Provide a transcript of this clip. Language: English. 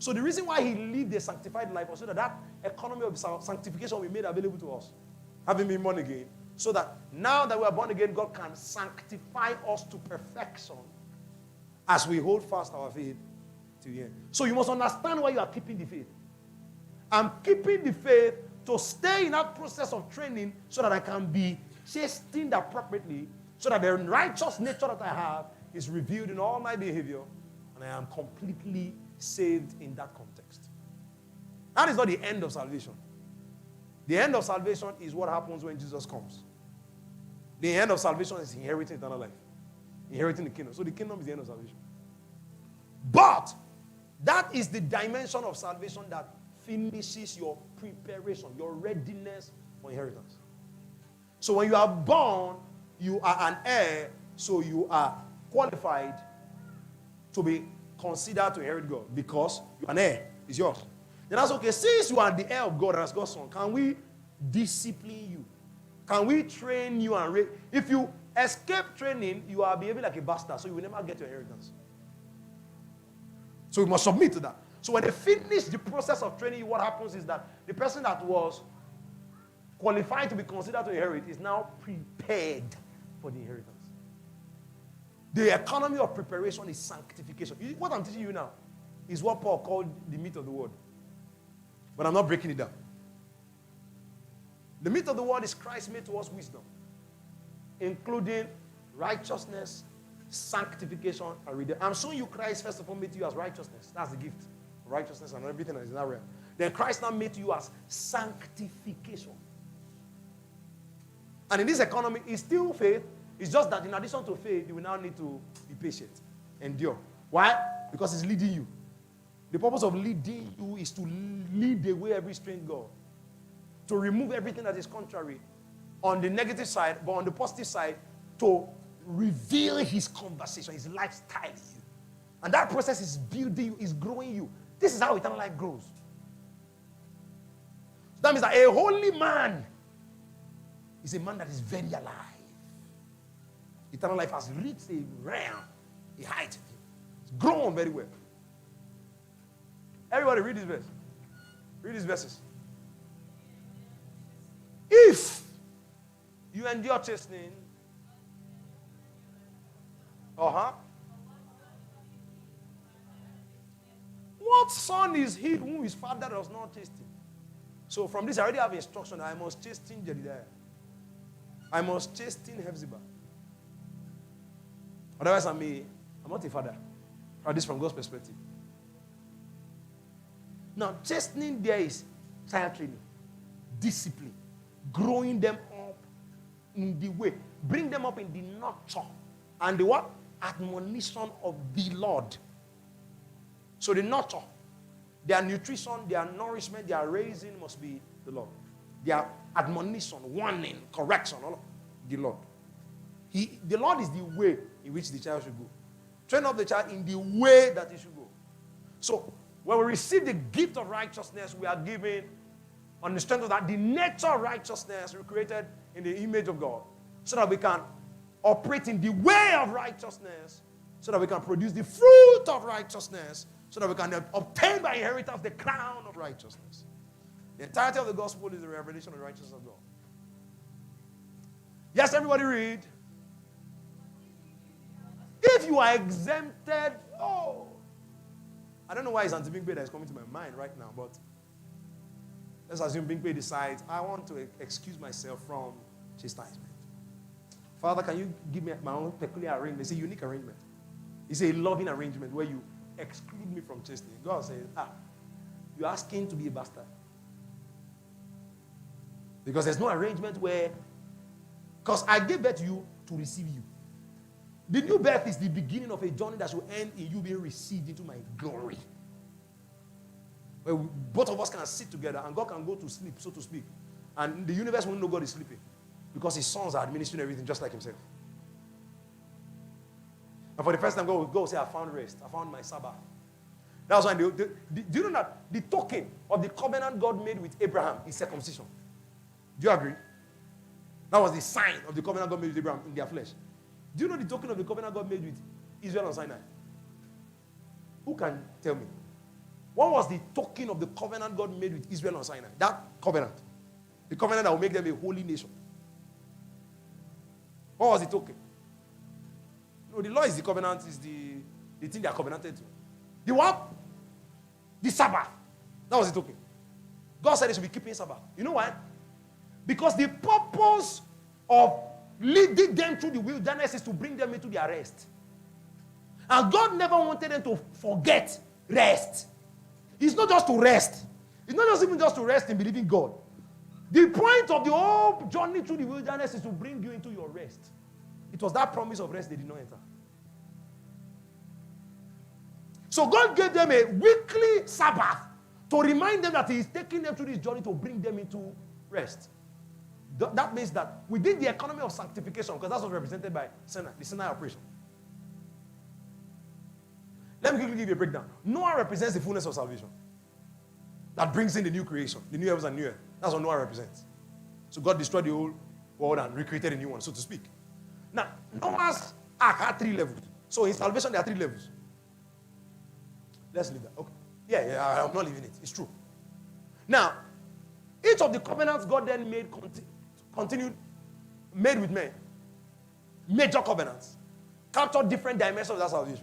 So the reason why he lived a sanctified life was so that that economy of sanctification will be made available to us, having been born again, so that now that we are born again, God can sanctify us to perfection as we hold fast our faith to the end. So you must understand why you are keeping the faith. I'm keeping the faith to stay in that process of training so that I can be chastened appropriately, so that the righteous nature that I have is revealed in all my behavior, and I am completely saved in that context. That is not the end of salvation. The end of salvation is what happens when Jesus comes. The end of salvation is inheriting eternal life, inheriting the kingdom. So the kingdom is the end of salvation. But that is the dimension of salvation that finishes your preparation, your readiness for inheritance. So when you are born, you are an heir, so you are qualified to be considered to inherit God because you are an heir. It's yours. Then that's okay. Since you are the heir of God as God's son, can we discipline you? Can we train you and if you escape training, you are behaving like a bastard, so you will never get your inheritance. So we must submit to that. So when they finish the process of training, what happens is that the person that was qualified to be considered to inherit is now prepared for the inheritance. The economy of preparation is sanctification. What I'm teaching you now is what Paul called the meat of the word. But I'm not breaking it down. The meat of the word is Christ made to us wisdom, including righteousness, sanctification, and redemption. I'm showing you Christ first of all made to you as righteousness. That's the gift. Righteousness and everything that is in that realm. Then Christ now made to you as sanctification. And in this economy, it's still faith. It's just that in addition to faith, you will now need to be patient, endure. Why? Because it's leading you. The purpose of leading you is to lead away every strange god, to remove everything that is contrary on the negative side, but on the positive side, to reveal his conversation, his lifestyle in you. And that process is building you, is growing you. This is how eternal life grows. So that means that a holy man is a man that is very alive. Eternal life has reached a realm, a height. It's grown very well. Everybody read this verse. Read these verses. If you endure chastening, what son is he whom his father does not chasten? So from this, I already have instruction that I must chasten Jedediah. I must chasten Hephzibah. Otherwise, I'm not a father. Or this from God's perspective. Now, chastening there is child training, discipline, growing them up in the way, bring them up in the nurture and the what? Admonition of the Lord. So the nurture, their nutrition, their nourishment, their raising must be the Lord. Their admonition, warning, correction, all of the Lord. The Lord is the way in which the child should go. Train up the child in the way that he should go. So when we receive the gift of righteousness, we are given, on the strength of that, the nature of righteousness we created in the image of God, so that we can operate in the way of righteousness, so that we can produce the fruit of righteousness, so that we can obtain by inheritance the crown of righteousness. The entirety of the gospel is the revelation of the righteousness of God. Yes, everybody read. If you are exempted, I don't know why it's Auntie Bingbe that is coming to my mind right now, but let's assume Bingbe decides, I want to excuse myself from chastisement. Father, can you give me my own peculiar arrangement? It's a unique arrangement. It's a loving arrangement where you exclude me from chastening. God says, you're asking to be a bastard. Because there's no arrangement where, because I gave birth to you to receive you. The new birth is the beginning of a journey that will end in you being received into my glory. Where both of us can sit together and God can go to sleep, so to speak. And the universe won't know God is sleeping. Because his sons are administering everything just like himself. And for the first time, God will go say, I found rest. I found my Sabbath. That's why, do you know that the token of the covenant God made with Abraham is circumcision? Do you agree? That was the sign of the covenant God made with Abraham in their flesh. Do you know the token of the covenant God made with Israel on Sinai? Who can tell me? What was the token of the covenant God made with Israel on Sinai? That covenant. The covenant that will make them a holy nation. What was the token? No, the law is the covenant, is the thing they are covenanted to. The what? The Sabbath. That was the token. God said they should be keeping Sabbath. You know why? Because the purpose of leading them through the wilderness is to bring them into their rest. And God never wanted them to forget rest. It's not just to rest. It's not just even just to rest in believing God. The point of the whole journey through the wilderness is to bring you into your rest. It was that promise of rest they did not enter. So God gave them a weekly Sabbath to remind them that He is taking them through this journey to bring them into rest. That means that within the economy of sanctification, because that's what's represented by Sinai, the Sinai operation. Let me quickly give you a breakdown. Noah represents the fullness of salvation. That brings in the new creation, the new heavens and new earth. That's what Noah represents. So God destroyed the old world and recreated a new one, so to speak. Now, Noah's ark had 3 levels. So in salvation, there are 3 levels. Let's leave that. Okay. Yeah, I'm not leaving it. It's true. Now, each of the covenants God then made made with men, major covenants, captured different dimensions of that salvation.